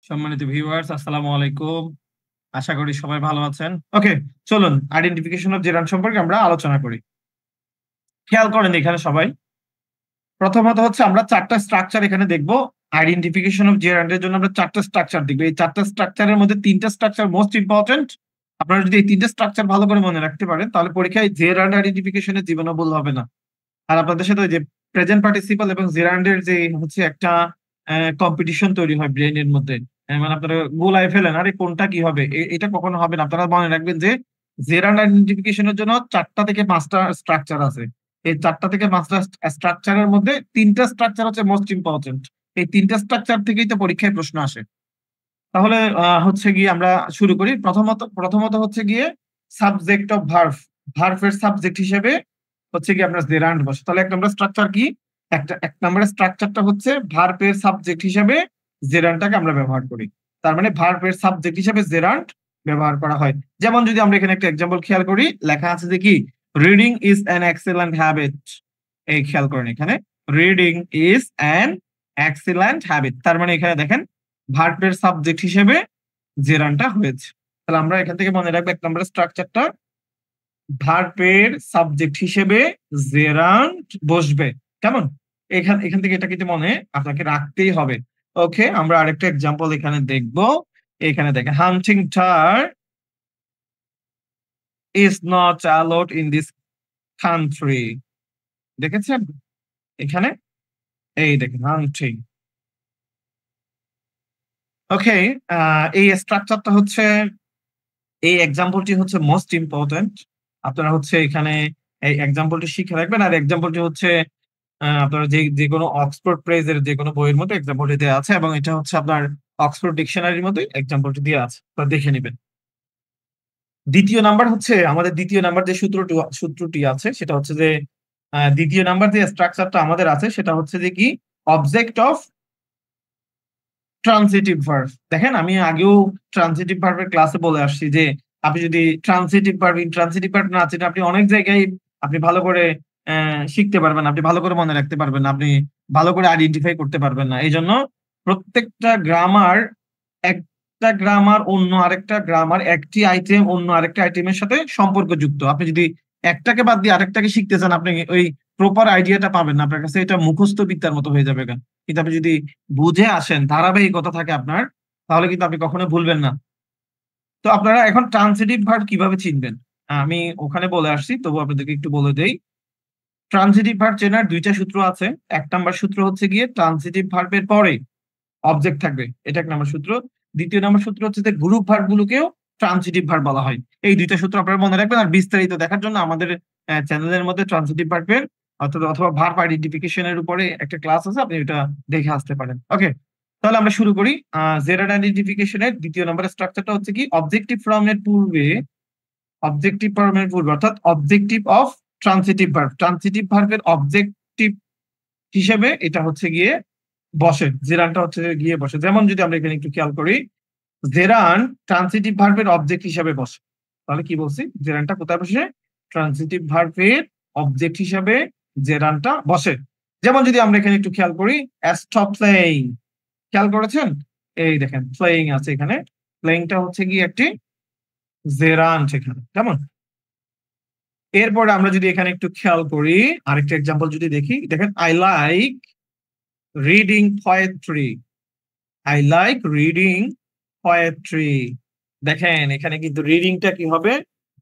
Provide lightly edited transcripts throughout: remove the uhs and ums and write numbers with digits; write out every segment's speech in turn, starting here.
সম্মানিত ভিউয়ার্স, আসসালামু আলাইকুম। আশা করি সবাই ভালো আছেন। ওকে, চলুন আইডেন্টিফিকেশন অফ জেরান্ড সম্পর্কে আমরা আলোচনা করি। খেয়াল করেন এখানে সবাই। প্রথমত হচ্ছে আমরা ৪ টা স্ট্রাকচার এখানে দেখব। আইডেন্টিফিকেশন অফ জেরান্ড এর জন্য আমরা ৪ টা স্ট্রাকচার দেখব। এই ৪ টা স্ট্রাকচারের মধ্যে ৩ টা স্ট্রাকচার মোস্ট ইম্পোর্টেন্ট। আপনারা যদি এই ৩ টা স্ট্রাকচার ভালো করে মনে রাখতে পারেন, তাহলে পরীক্ষায় জেরান্ড আইডেন্টিফিকেশন এর জীবনও ভুল হবে না। আর আপনাদের সাথে ওই যে প্রেজেন্ট পার্টিসিপল এবং জেরান্ডের যে হচ্ছে একটা কম্পিটিশন তৈরি হয় ব্রেইনের মধ্যে। মানে আপনারা গোলায় ফেলেন, আরে কোনটা কি হবে? এটা কখনো হবে না। আপনারা মনে রাখবেন যে জেরান্ড আইডেন্টিফিকেশন এর জন্য ৪ টা থেকে ৫ টা স্ট্রাকচার আছে। এই ৪ টা থেকে ৫ টা স্ট্রাকচারের মধ্যে ৩ টা স্ট্রাকচার হচ্ছে মোস্ট ইম্পোর্টেন্ট। এই ৩ টা স্ট্রাকচার থেকেই তো পরীক্ষায় প্রশ্ন আসে। তাহলে হচ্ছে গিয়ে আমরা শুরু করি। প্রথমত হচ্ছে গিয়ে সাবজেক্ট অফ ভার্ব। ভার্ব এর সাবজেক্ট হিসেবে হচ্ছে গিয়ে আপনার জেরান্ড বসে। তাহলে ১ নম্বরের স্ট্রাকচার কি? ১ নম্বরের স্ট্রাকচারটা হচ্ছে ভার্ব এর সাবজেক্ট হিসেবে জেরান্ডটাকে আমরা ব্যবহার করি। তার মানে ভার্ব এর সাবজেক্ট হিসেবে জেরান্ড ব্যবহার করা হয়। যেমন যদি আমরা এখানে একটা এক্সাম্পল খেয়াল করি, লেখা আছে যে কি? Reading is an excellent habit. এই খেয়াল করেন এখানে, reading is an excellent habit. তার মানে এখানে দেখেন ভার্ব এর সাবজেক্ট হিসেবে জেরান্ডটা হয়েছে। তাহলে আমরা এখান থেকে মনে রাখবো ১ নম্বরের স্ট্রাকচারটা, ভার্বের সাবজেক্ট হিসেবে জেরান্ড বসবে। কেমন? এখান থেকে এটা কিন্তু মনে আপনাকে রাখতেই হবে। ওকে, আমরা আরেকটা এক্সাম্পল এখানে দেখব। এখানে দেখেন, হান্টিং টার is not allowed in this country. দেখেছেন? এখানে এই দেখেন হান্টিং। ওকে, এই স্ট্রাকচারটা হচ্ছে, এই এক্সাম্পলটি হচ্ছে মোস্ট ইম্পোর্টেন্ট। আপনারা হচ্ছে এখানে এই এক্সাম্পলটি শিখে রাখবেন। আর এক্সাম্পলটি হচ্ছে আপনার যেকোনো অক্সফোর্ড প্রেজের যেকোনো বইয়ের মধ্যে এক্সাম্পলটি দেয়া আছে এবং এটা হচ্ছে আপনার অক্সফোর্ড ডিকশনারির মধ্যে এক্সাম্পলটি দেয়া আছে। তো দেখে নিবেন। দ্বিতীয় নাম্বার হচ্ছে আমাদের, দ্বিতীয় নাম্বার যে সূত্রটি আছে সেটা হচ্ছে যে দ্বিতীয় নাম্বার যে স্ট্রাকচারটা আমাদের আছে সেটা হচ্ছে যে কি? Object of transitive verb. দেখেন আমি আগেও ট্রান্সিটিভ ভার্বের ক্লাসে বলে আসছি যে আপনি যদি ট্রান্সিটিভ ভার্ব, ইনট্রান্সিটিভ ভার্ব না চেনেন, আপনি অনেক জায়গায় আপনি ভালো করে শিখতে পারবেন না, আপনি ভালো করে মনে রাখতে পারবেন না, আপনি ভালো করে আইডেন্টিফাই করতে পারবেন না। এইজন্য প্রত্যেকটা গ্রামার, একটা গ্রামার অন্য আরেকটা গ্রামার, একটি আইটেম অন্য আরেকটা আইটেমের সাথে সম্পর্কযুক্ত। আপনি যদি একটাকে বাদ দিয়ে আরেকটাকে শিখতে চান, আপনি ওই প্রপার আইডিয়াটা পাবেন না। আপনার কাছে এটা মুখস্থ বিদ্যার মতো হয়ে যাবে। কিন্তু আপনি যদি বুঝে আসেন, ধারাবাহিকতা থাকে আপনার, তাহলে কিন্তু আপনি কখনো ভুলবেন না। তো আপনারা এখন ট্রান্সিটিভ ভার্ব কিভাবে চিনবেন? আমি ওখানে বলে আসছি, তবু আপনাদেরকে একটু বলে দেই। ট্রান্সিটিভ ভার্ব চেনার ২ টা সূত্র আছে। ১ নাম্বার সূত্র হচ্ছে গিয়ে ট্রান্সিটিভ ভার্বের পরে অবজেক্ট থাকবে। এটা ১ নাম্বার সূত্র। দ্বিতীয় নাম্বার সূত্র হচ্ছে যে গ্রুপ ভার্ব গুলোকেও ট্রান্সিটিভ ভার্ব বলা হয়। এই ২ টা সূত্র আপনারা মনে রাখবেন। আর বিস্তারিত দেখার জন্য আমাদের চ্যানেলের মধ্যে ট্রান্সিটিভ ভার্বের অথবা ভার্ব আইডেন্টিফিকেশন এর উপরে একটা ক্লাস আছে, আপনি ওটা দেখে আসতে পারেন। ওকে, তাহলে আমরা শুরু করি। জেরান্ড আইডেন্টিফিকেশন এর ২য় নম্বরের স্ট্রাকচারটা হচ্ছে কি? অবজেক্টিভ ফর্ম এর পূর্বে, অবজেক্টিভ ফর্ম এর পূর্বে অর্থাৎ objective of transitive verb, transitive ভার্বের অবজেক্টিভ হিসেবে এটা হচ্ছে গিয়ে বসে, জেরান্ডটা হচ্ছে গিয়ে বসে। যেমন যদি আমরা এখানে একটু খেয়াল করি, জেরান্ড ট্রান্সিটিভ ভার্বের অবজেক্ট হিসেবে বসে। তাহলে কি বলছি? জেরান্ডটা কোথায় বসে? ট্রান্সিটিভ ভার্বের অবজেক্ট হিসেবে জেরান্ডটা বসে। যেমন যদি আমরা এখানে একটু খেয়াল করি, স্টপ প্লেইং। খেয়াল করেছেন? এই দেখেন প্লেইং আছে এখানে। প্লেইংটা হচ্ছে গিয়ে একটি জেরান্ড এখানে। কেমন? এরপরে আমরা যদি এখানে একটু খেয়াল করি, আরেকটা এক্সাম্পল যদি দেখি, দেখেন I like reading poetry. I like reading poetry. দেখেন এখানে কিন্তু রিডিংটা কি হবে?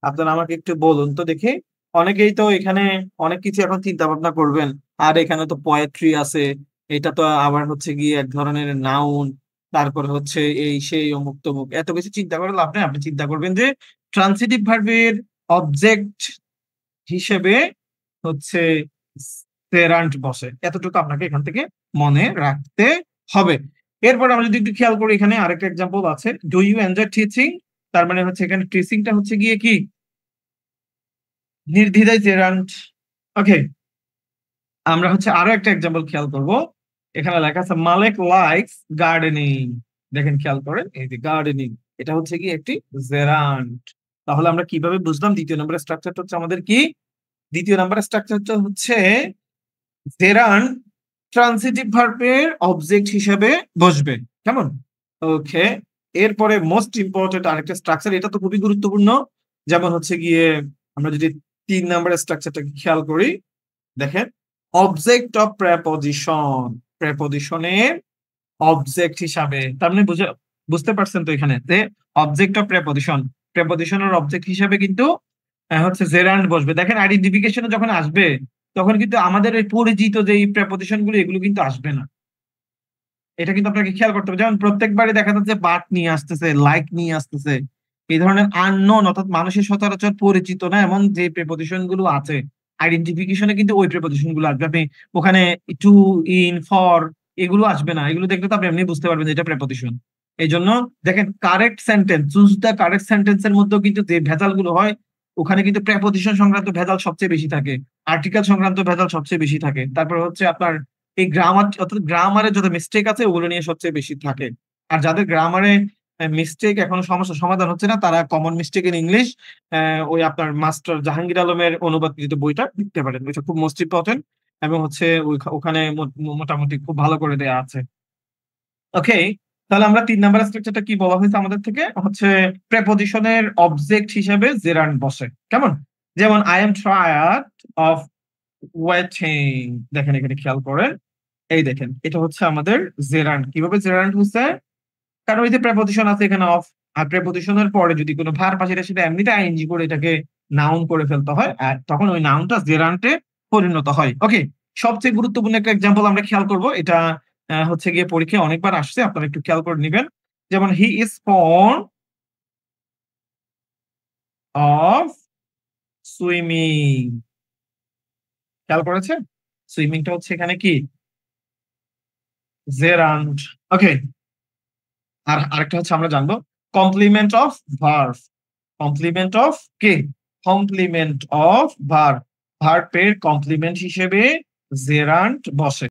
আপনারা আমাকে একটু বলুন তো দেখি। অনেকেই তো এখানে অনেক কিছু এখন চিন্তা ভাবনা করবেন। আর এখানে তো পোয়েট্রি আছে। এটা তো আবার হচ্ছে গিয়ে এক ধরনের নাউন। তারপরে হচ্ছে এই সেই অমুক তমুক। এত কিছু চিন্তা করে লাভ নেই। আপনি চিন্তা করবেন যে ট্রান্সিটিভ ভার্বের অবজেক্ট হিসেবে হচ্ছে সেরান্ট বসে। এতটুকু আপনাকে এখান থেকে মনে রাখতে হবে। এরপর আমরা যদি একটু খেয়াল করি, এখানে আরেকটা এক্সাম্পল আছে, ডু ইউ এনজয় টিচিং। তার মানে হচ্ছে এখানে টিচিংটা হচ্ছে গিয়ে কি? নির্দ্বিধায় জেরান্ট। ওকে, আমরা হচ্ছে আরো একটা এক্সাম্পল খেয়াল করব। এখানে লেখা আছে মালেক লাইকস গার্ডেনিং। দেখেন খেয়াল করেন, এই যে গার্ডেনিং, এটা হচ্ছে কি একটি জেরান্ট। তাহলে আমরা কিভাবে বুঝলাম দ্বিতীয় নম্বরের স্ট্রাকচারটা হচ্ছে আমাদের কি? দ্বিতীয় নম্বরের স্ট্রাকচারটা হচ্ছে জেরান্ড ট্রান্সিটিভ ভার্বের অবজেক্ট হিসেবে বসবে। কেমন? ওকে। এরপরে মোস্ট ইম্পোর্টেন্ট আরেকটা স্ট্রাকচার, এটা তো খুবই গুরুত্বপূর্ণ। যেমন হচ্ছে গিয়ে আমরা যদি ৩ নাম্বারের স্ট্রাকচারটাকে খেয়াল করি, দেখেন অবজেক্ট অফ প্রেপোজিশন। প্রেপোজিশনের অবজেক্ট হিসাবে, তার মানে বুঝতে পারছেন তো এখানে যে অবজেক্ট অফ প্রেপোজিশন, প্রেপোজিশনের অবজেক্ট হিসাবে কিন্তু হচ্ছে জেরান্ড বসবে। দেখেন আইডেন্টিফিকেশনে যখন আসবে তখন কিন্তু আমাদের এই পরিচিত যে প্রেপোজিশন গুলো এগুলো কিন্তু আসবে না। এটা কিন্তু আপনাকে খেয়াল করতে হবে। যেমন প্রত্যেকবারই দেখা যাচ্ছে বাট নিয়ে আসতেছে, লাইক নিয়ে আসতেছে। এই ধরনের আননোন অর্থাৎ মানুষের সচরাচর পরিচিত না এমন যে প্রিপোজিশন গুলো আছে, আইডেন্টিফিকেশন এ কিন্তু ওই প্রিপোজিশন গুলো আসবে। আপনি ওখানে টু, ইন, ফর এগুলো আসবে না। এগুলো দেখলে তো আপনি এমনি বুঝতে পারবেন যে এটা প্রিপোজিশন। এইজন্য দেখেন correct sentence, choose the correct sentence এর মধ্যেও কিন্তু যে ভেজাল গুলো হয় ওখানে কিন্তু প্রিপোজিশন সংক্রান্ত ভেজাল সবচেয়ে বেশি থাকে। আর্টিকেল সংক্রান্ত ভেজাল সবচেয়ে বেশি থাকে। তারপর হচ্ছে আপনার এই গ্রামার অর্থাৎ গ্রামারে যত মিস্টেক আছে ওগুলো নিয়ে সবচেয়ে বেশি থাকে। আর যাদের গ্রামারে মিস্টেক এখনো সমস্যার সমাধান হচ্ছে না তারা কমন মিস্টেক ইন ইংলিশ ওই আপনার মাস্টার জাহাঙ্গীর আলমের অনুবাদকৃত বইটা লিখতে পারেন। ওইটা খুব মোস্ট ইম্পর্টেন্ট এবং হচ্ছে ওখানে মোটামুটি খুব ভালো করে দেয়া আছে। ওকে, তাহলে আমরা ৩ নাম্বার স্ট্রাকচারটা কি বলা হয়েছে আমাদের থেকে হচ্ছে প্রেপোজিশনের অবজেক্ট হিসেবে জেরান্ড বসে। কেমন? যেমন I am tired of waiting. দেখেন এখানে খেয়াল করেন। এই দেখেন এটা হচ্ছে আমাদের জেরান্ড। কিভাবে জেরান্ড হচ্ছে? কারণ ওই যে প্রেপোজিশন আছে এখানে অফ, আর প্রেপোজিশনের পরে যদি কোনো ভার্ব আসে সেটা এমনিতে আইএনজি করে এটাকে নাউন করে ফেলতে হয়। আর তখন ওই নাউনটা জেরান্ডে পরিণত হয়। ওকে। সবচেয়ে গুরুত্বপূর্ণ একটা এক্সাম্পল আমরা খেয়াল করব। এটা হচ্ছে গিয়ে পরীক্ষায় অনেকবার আসছে। আপনারা একটু খেয়াল করে নিবেন। যেমন he is fond of swimming. খেয়াল করেছেন? সুইমিংটা হচ্ছে এখানে কি? জেরান্ড। ওকে। আর আরেকটা হচ্ছে আমরা জানবো complement of verb. Complement of কে? Complement of verb. ভার্বের কমপ্লিমেন্ট হিসেবে জেরান্ড বসে।